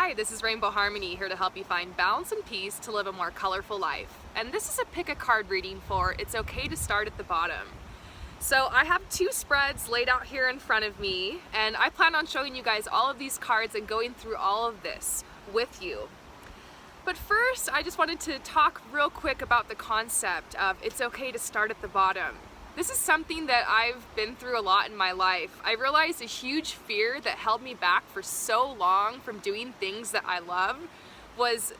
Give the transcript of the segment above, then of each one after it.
Hi, this is Rainbow Harmony, here to help you find balance and peace to live a more colorful life. And this is a pick a card reading for It's Okay to Start at the Bottom. So I have two spreads laid out here in front of me, and I plan on showing you guys all of these cards and going through all of this with you. But first, I just wanted to talk real quick about the concept of it's okay to start at the bottom. This is something that I've been through a lot in my life. I realized a huge fear that held me back for so long from doing things that I love was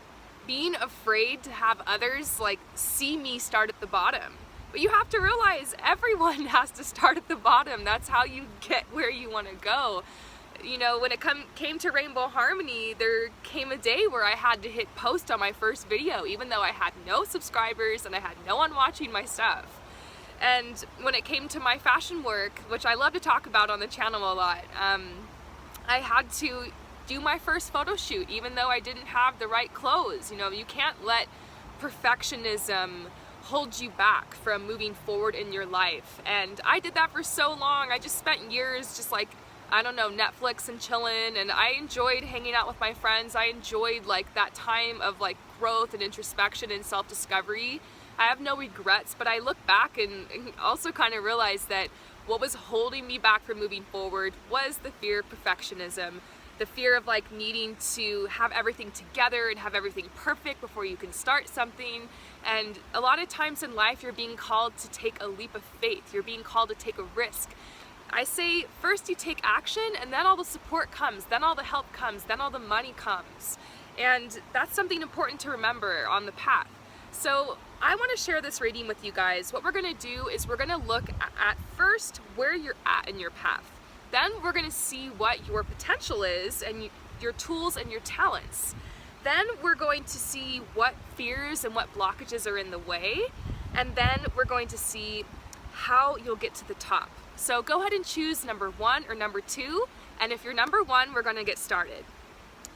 being afraid to have others see me start at the bottom. But you have to realize everyone has to start at the bottom. That's how you get where you want to go. You know, when it came to Rainbow Harmony, there came a day where I had to hit post on my first video, even though I had no subscribers and I had no one watching my stuff. And when it came to my fashion work, which I love to talk about on the channel a lot, I had to do my first photo shoot even though I didn't have the right clothes. You know, you can't let perfectionism hold you back from moving forward in your life. And I did that for so long. I just spent years just I don't know, Netflix and chilling, and I enjoyed hanging out with my friends. I enjoyed that time of growth and introspection and self-discovery. I have no regrets, but I look back and also kind of realize that what was holding me back from moving forward was the fear of perfectionism, the fear of needing to have everything together and have everything perfect before you can start something. And a lot of times in life, you're being called to take a leap of faith. You're being called to take a risk. I say first you take action, and then all the support comes, then all the help comes, then all the money comes. And that's something important to remember on the path. So I want to share this reading with you guys. What we're going to do is we're going to look at first where you're at in your path. Then we're going to see what your potential is and your tools and your talents. Then we're going to see what fears and what blockages are in the way. And then we're going to see how you'll get to the top. So go ahead and choose number 1 or number 2. And if you're number 1, we're going to get started.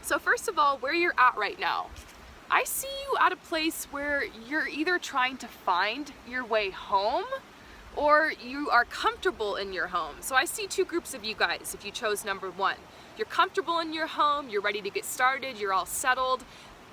So first of all, where you're at right now. I see you at a place where you're either trying to find your way home or you are comfortable in your home. So I see two groups of you guys if you chose number 1. You're comfortable in your home, you're ready to get started, you're all settled,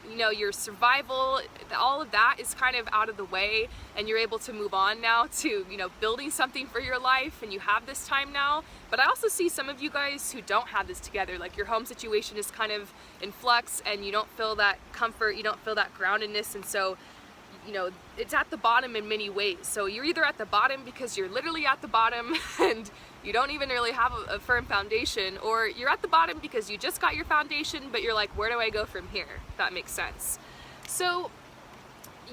you know, your survival, all of that is kind of out of the way, and you're able to move on now to, building something for your life, and you have this time now. But I also see some of you guys who don't have this together, your home situation is kind of in flux and you don't feel that comfort, you don't feel that groundedness, and so it's at the bottom in many ways. So you're either at the bottom because you're literally at the bottom and you don't even really have a firm foundation, or you're at the bottom because you just got your foundation, but you're like, where do I go from here? If that makes sense. So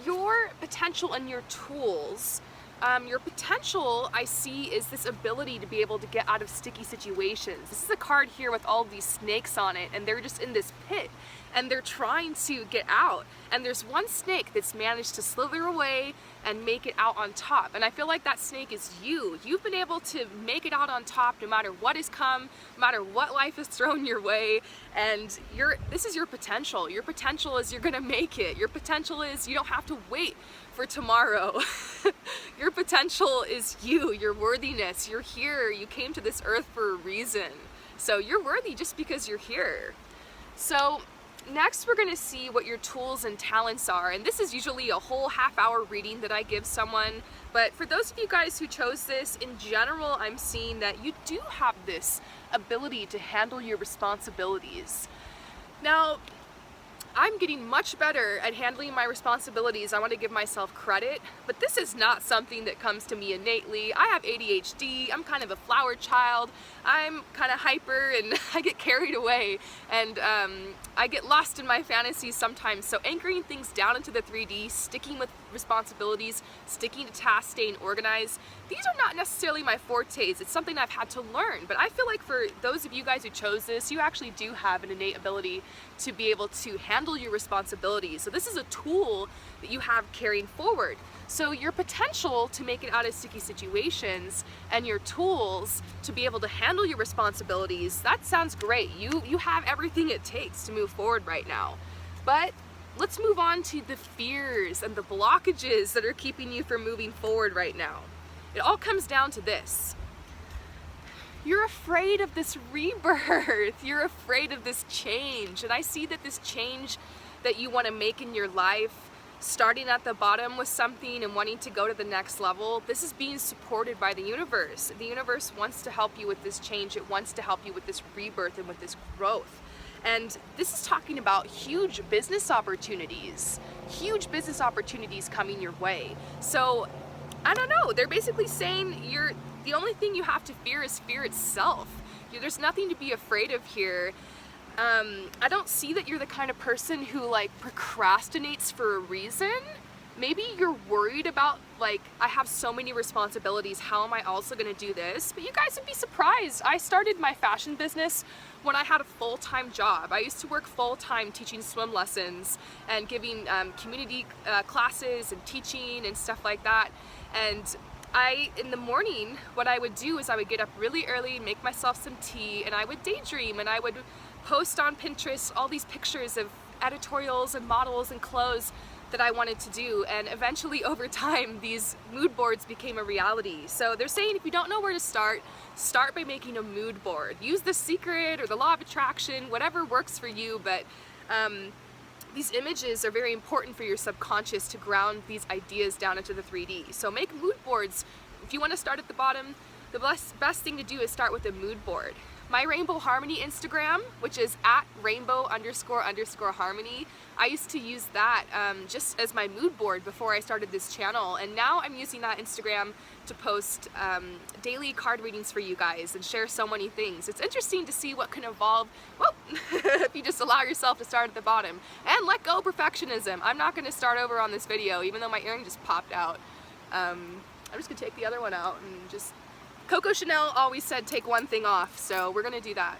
your potential and your tools, your potential I see is this ability to be able to get out of sticky situations. This is a card here with all these snakes on it, and they're just in this pit and they're trying to get out, and there's one snake that's managed to slither away and make it out on top. And I feel like that snake is you. You've been able to make it out on top no matter what has come, no matter what life has thrown your way, and this is your potential. Your potential is you're gonna make it. Your potential is you don't have to wait for tomorrow. Your potential is you, your worthiness. You're here, you came to this earth for a reason. So you're worthy just because you're here. So next we're going to see what your tools and talents are, and this is usually a whole half-hour reading that I give someone, but for those of you guys who chose this, in general I'm seeing that you do have this ability to handle your responsibilities. Now, I'm getting much better at handling my responsibilities. I want to give myself credit, but this is not something that comes to me innately. I have ADHD, I'm kind of a flower child, I'm kind of hyper, and I get carried away, and I get lost in my fantasies sometimes. So anchoring things down into the 3D, sticking with responsibilities, sticking to tasks, staying organized, these are not necessarily my fortes. It's something I've had to learn, but I feel like for those of you guys who chose this, you actually do have an innate ability to be able to handle your responsibilities. So this is a tool that you have carrying forward. So your potential to make it out of sticky situations and your tools to be able to handle your responsibilities, that sounds great. You have everything it takes to move forward right now. But let's move on to the fears and the blockages that are keeping you from moving forward right now. It all comes down to this. You're afraid of this rebirth. You're afraid of this change. And I see that this change that you want to make in your life, starting at the bottom with something and wanting to go to the next level, this is being supported by the universe. The universe wants to help you with this change. It wants to help you with this rebirth and with this growth. And this is talking about huge business opportunities coming your way. So I don't know, they're basically saying the only thing you have to fear is fear itself. There's nothing to be afraid of here. I don't see that you're the kind of person who like procrastinates for a reason. Maybe you're worried about like, I have so many responsibilities, how am I also gonna do this? But you guys would be surprised. I started my fashion business when I had a full-time job. I used to work full-time teaching swim lessons and giving community classes and teaching and stuff like that. And in the morning, what I would do is I would get up really early and make myself some tea, and I would daydream, and I would post on Pinterest all these pictures of editorials and models and clothes that I wanted to do. And eventually over time, these mood boards became a reality. So they're saying if you don't know where to start by making a mood board. Use The Secret or the Law of Attraction, whatever works for you, but these images are very important for your subconscious to ground these ideas down into the 3D. So make mood boards. If you want to start at the bottom, the best thing to do is start with a mood board. My Rainbow Harmony Instagram, which is at rainbow__harmony, I used to use that just as my mood board before I started this channel, and now I'm using that Instagram to post daily card readings for you guys and share so many things. It's interesting to see what can evolve, well, if you just allow yourself to start at the bottom and let go of perfectionism. I'm not going to start over on this video, even though my earring just popped out. I'm just going to take the other one out and just... Coco Chanel always said take one thing off, so we're gonna do that.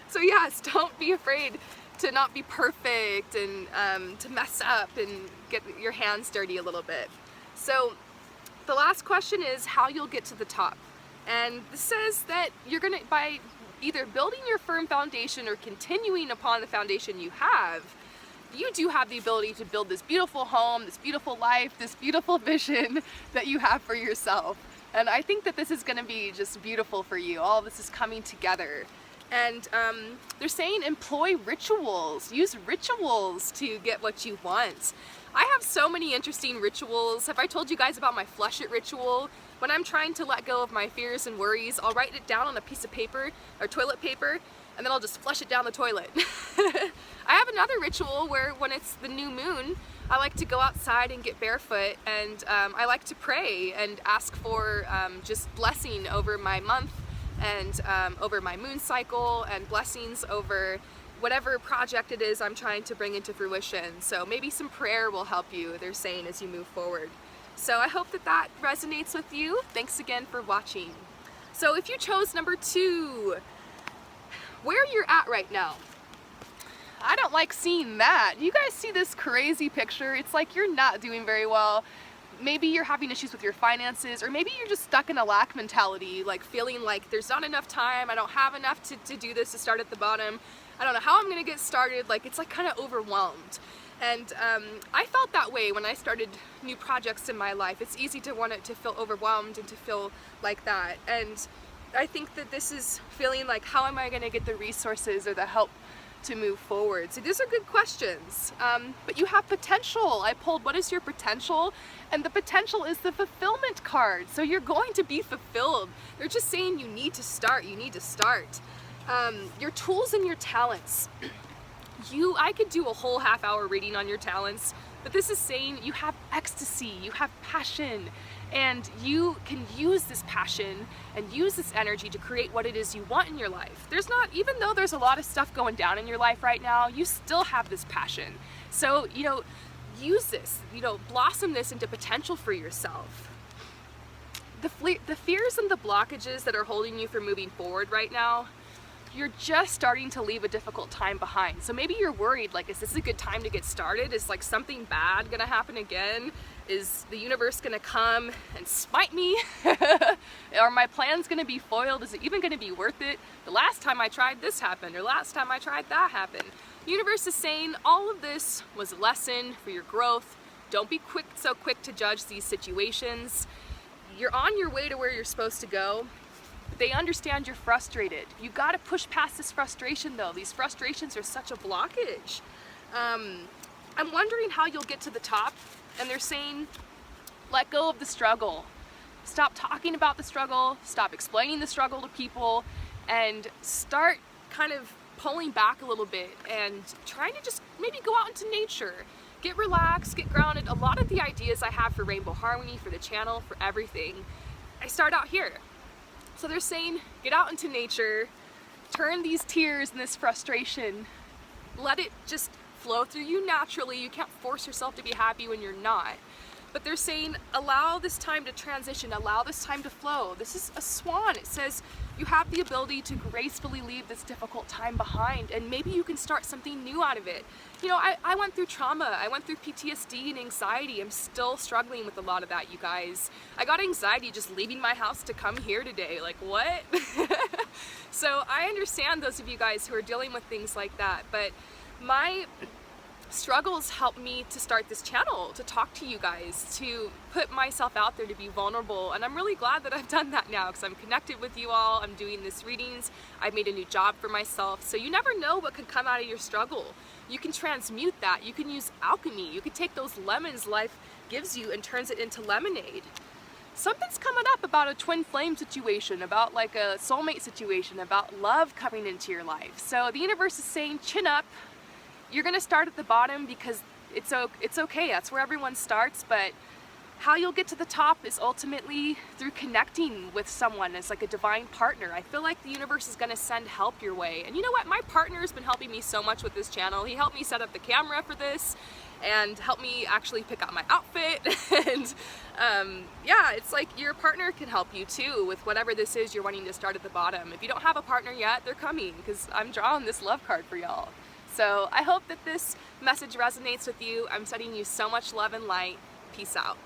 So yes, don't be afraid to not be perfect and to mess up and get your hands dirty a little bit. So the last question is how you'll get to the top. And this says that you're gonna, by either building your firm foundation or continuing upon the foundation you have, you do have the ability to build this beautiful home, this beautiful life, this beautiful vision that you have for yourself. And I think that this is going to be just beautiful for you. All this is coming together. And they're saying employ rituals. Use rituals to get what you want. I have so many interesting rituals. Have I told you guys about my flush it ritual? When I'm trying to let go of my fears and worries, I'll write it down on a piece of paper or toilet paper, and then I'll just flush it down the toilet. I have another ritual where when it's the new moon, I like to go outside and get barefoot, and I like to pray and ask for just blessing over my month and over my moon cycle, and blessings over whatever project it is I'm trying to bring into fruition. So maybe some prayer will help you, they're saying, as you move forward. So I hope that that resonates with you. Thanks again for watching. So if you chose number 2, where you're at right now, I don't like seeing that. You guys see this crazy picture? It's like you're not doing very well. Maybe you're having issues with your finances, or maybe you're just stuck in a lack mentality, like feeling like there's not enough time, I don't have enough to do this, to start at the bottom. I don't know how I'm gonna get started. Like, it's like kind of overwhelmed. And I felt that way when I started new projects in my life. It's easy to want it to feel overwhelmed and to feel like that. And I think that this is feeling like, how am I gonna get the resources or the help to move forward? So these are good questions, but you have potential. I pulled what is your potential, and the potential is the fulfillment card. So you're going to be fulfilled. They're just saying you need to start. You need to start. Your tools and your talents. I could do a whole half-hour reading on your talents, but this is saying you have ecstasy, you have passion, and you can use this passion and use this energy to create what it is you want in your life. There's not, even though there's a lot of stuff going down in your life right now, you still have this passion. So, use this, blossom this into potential for yourself. The fears and the blockages that are holding you from moving forward right now, you're just starting to leave a difficult time behind. So maybe you're worried, like, is this a good time to get started? Is like something bad gonna happen again? Is the universe gonna come and smite me? Are my plans gonna be foiled? Is it even gonna be worth it? The last time I tried this happened, or last time I tried that happened. The universe is saying all of this was a lesson for your growth. Don't be so quick to judge these situations. You're on your way to where you're supposed to go. They understand you're frustrated. You got to push past this frustration though. These frustrations are such a blockage. I'm wondering how you'll get to the top, and they're saying, let go of the struggle. Stop talking about the struggle, stop explaining the struggle to people, and start kind of pulling back a little bit and trying to just maybe go out into nature. Get relaxed, get grounded. A lot of the ideas I have for Rainbow Harmony, for the channel, for everything, I start out here. So they're saying, get out into nature, turn these tears and this frustration, let it just flow through you naturally. You can't force yourself to be happy when you're not. But they're saying, allow this time to transition, allow this time to flow. This is a swan. It says you have the ability to gracefully leave this difficult time behind, and maybe you can start something new out of it. You know, I went through trauma, I went through PTSD and anxiety. I'm still struggling with a lot of that, you guys. I got anxiety just leaving my house to come here today. Like, what? So I understand those of you guys who are dealing with things like that, but my struggles helped me to start this channel, to talk to you guys, to put myself out there, to be vulnerable, and I'm really glad that I've done that now because I'm connected with you all. I'm doing this readings, I've made a new job for myself, so you never know what could come out of your struggle. You can transmute that, you can use alchemy, you can take those lemons life gives you and turns it into lemonade. Something's coming up about a twin flame situation, about like a soulmate situation, about love coming into your life. So the universe is saying, chin up. You're gonna start at the bottom because it's okay, that's where everyone starts, but how you'll get to the top is ultimately through connecting with someone as like a divine partner. I feel like the universe is gonna send help your way. And you know what? My partner has been helping me so much with this channel. He helped me set up the camera for this and helped me actually pick out my outfit. And yeah, it's like your partner can help you too with whatever this is you're wanting to start at the bottom. If you don't have a partner yet, they're coming because I'm drawing this love card for y'all. So I hope that this message resonates with you. I'm sending you so much love and light. Peace out.